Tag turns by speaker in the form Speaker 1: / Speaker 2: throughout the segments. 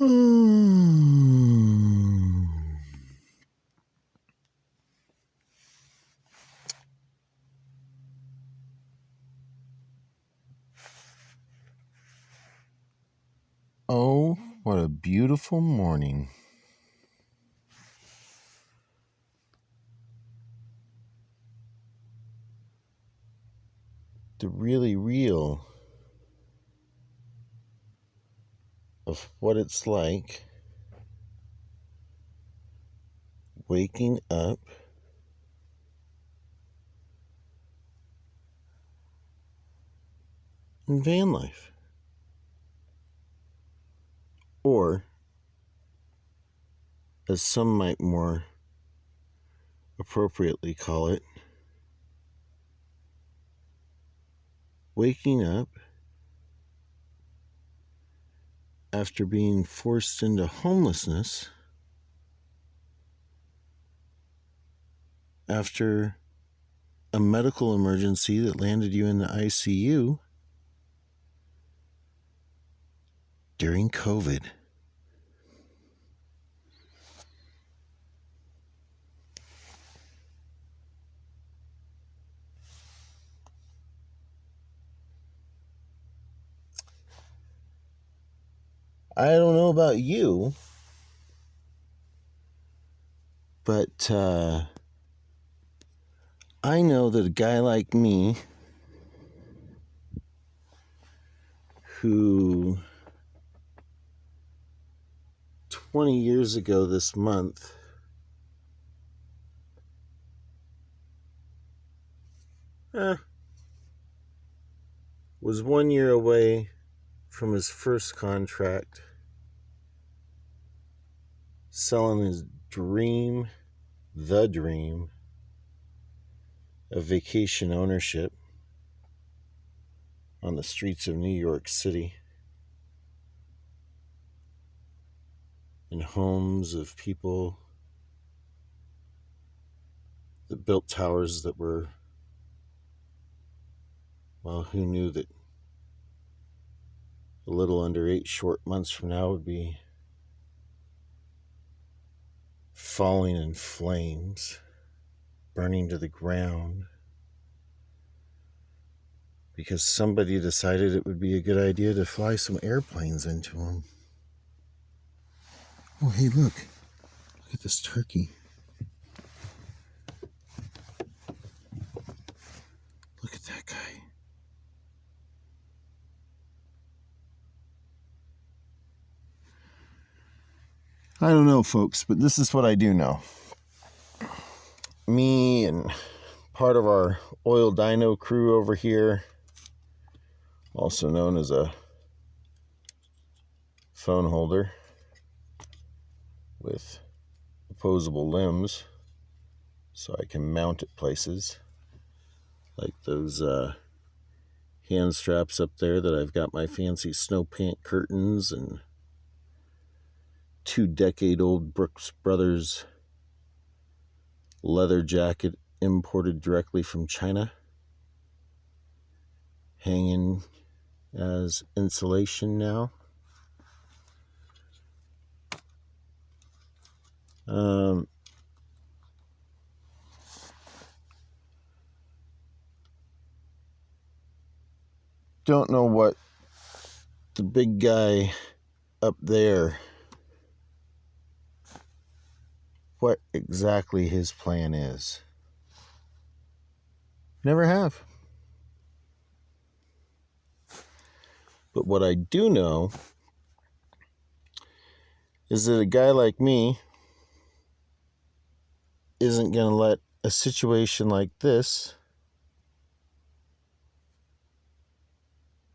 Speaker 1: Oh, what a beautiful morning. The really real of what it's like waking up in van life. Or, as some might more appropriately call it, waking up after being forced into homelessness after a medical emergency that landed you in the ICU during COVID. I don't know about you, but I know that a guy like me who 20 years ago this month was 1 year away from his first contract, selling his dream, the dream of vacation ownership on the streets of New York City, in homes of people that built towers that were, well, who knew that a little under 8 short months from now would be falling in flames, burning to the ground, because somebody decided it would be a good idea to fly some airplanes into them. Oh, hey, look at this turkey. Look at that guy. I don't know, folks, but this is what I do know. Me and part of our oil dyno crew over here, also known as a phone holder with opposable limbs so I can mount it places, like those hand straps up there that I've got my fancy snow pant curtains and 2-decade-old Brooks Brothers leather jacket imported directly from China hanging as insulation now. Don't know what the big guy up there, what exactly his plan is. Never have. But what I do know is that a guy like me isn't going to let a situation like this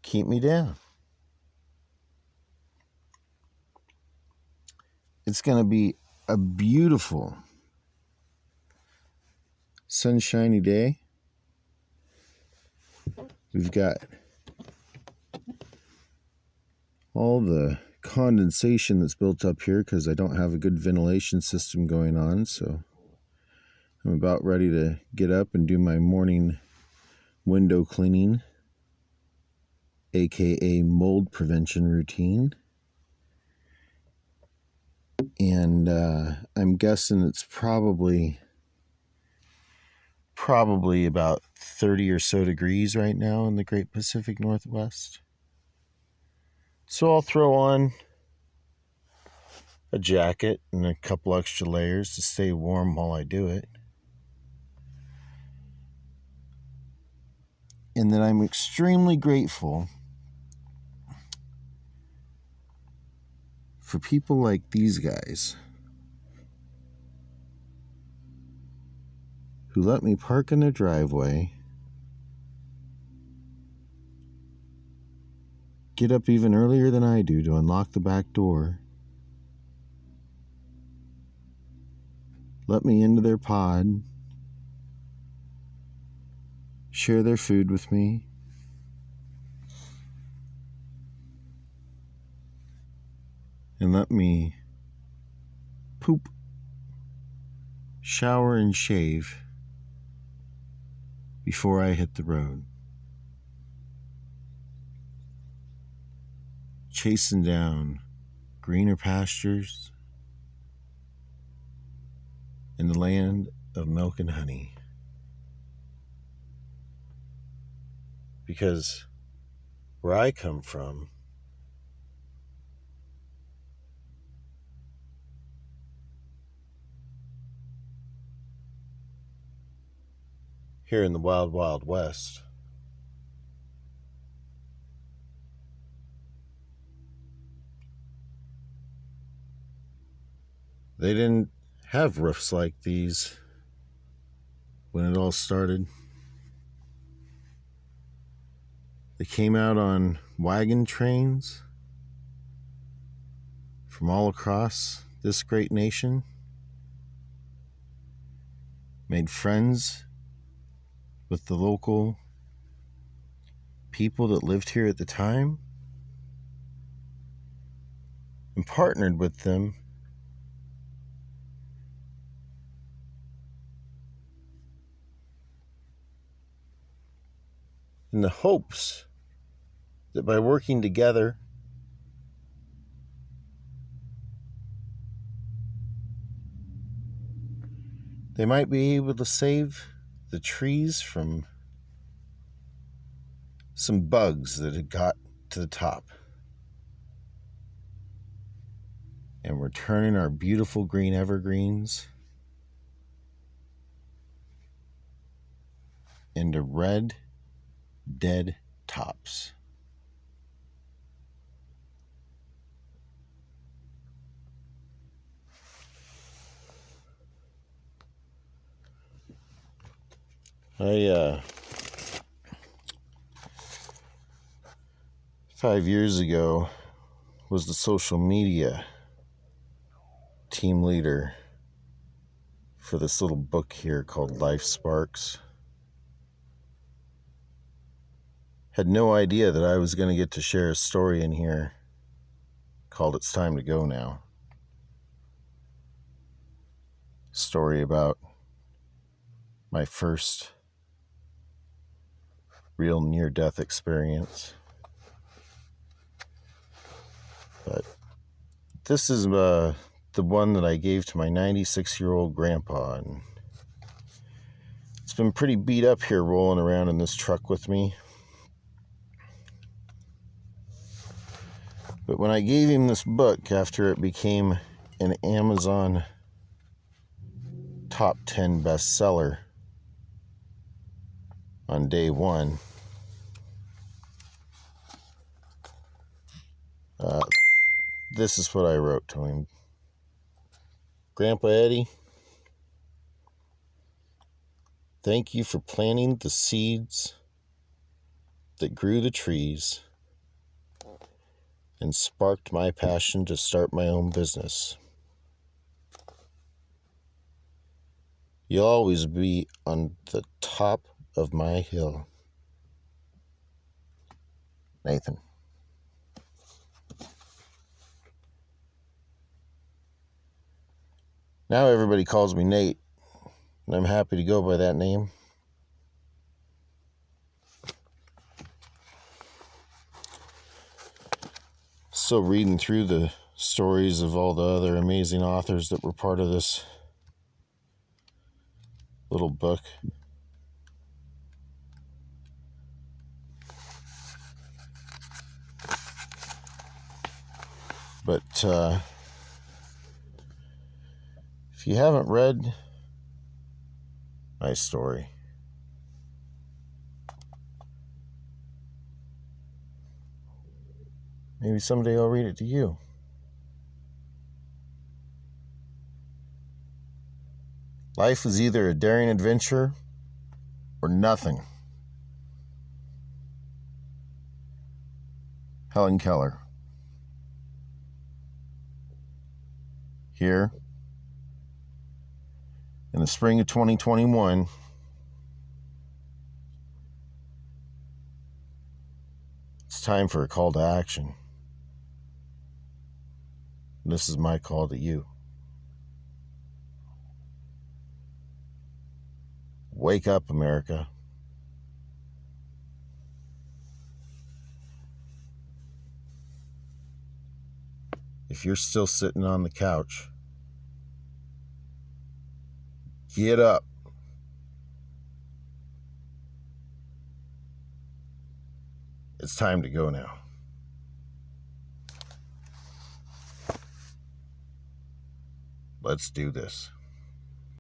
Speaker 1: keep me down. It's going to be a beautiful, sunshiny day. We've got all the condensation that's built up here because I don't have a good ventilation system going on, so I'm about ready to get up and do my morning window cleaning, aka mold prevention routine. And I'm guessing it's probably about 30 or so degrees right now in the Great Pacific Northwest. So I'll throw on a jacket and a couple extra layers to stay warm while I do it. And then I'm extremely grateful for people like these guys who let me park in their driveway, get up even earlier than I do to unlock the back door, let me into their pod, share their food with me, and let me poop, shower, and shave before I hit the road, chasing down greener pastures in the land of milk and honey. Because where I come from, here in the wild, wild west, they didn't have roofs like these when it all started. They came out on wagon trains from all across this great nation, made friends with the local people that lived here at the time, and partnered with them in the hopes that by working together, they might be able to save the trees from some bugs that had got to the top. And we're turning our beautiful green evergreens into red, dead tops. I 5 years ago was the social media team leader for this little book here called Life Sparks. Had no idea that I was going to get to share a story in here called It's Time to Go Now. Story about my first real near-death experience. But this is the one that I gave to my 96-year-old grandpa, and it's been pretty beat up here rolling around in this truck with me. But when I gave him this book after it became an Amazon top 10 bestseller on day one, this is what I wrote to him. Grandpa Eddie, thank you for planting the seeds that grew the trees and sparked my passion to start my own business. You'll always be on the top of my hill. Nathan. Now everybody calls me Nate, and I'm happy to go by that name. So reading through the stories of all the other amazing authors that were part of this little book. But if you haven't read my story, maybe someday I'll read it to you. Life is either a daring adventure or nothing. Helen Keller. Here, in the spring of 2021, it's time for a call to action. And this is my call to you. Wake up, America. If you're still sitting on the couch, get up. It's time to go now. Let's do this.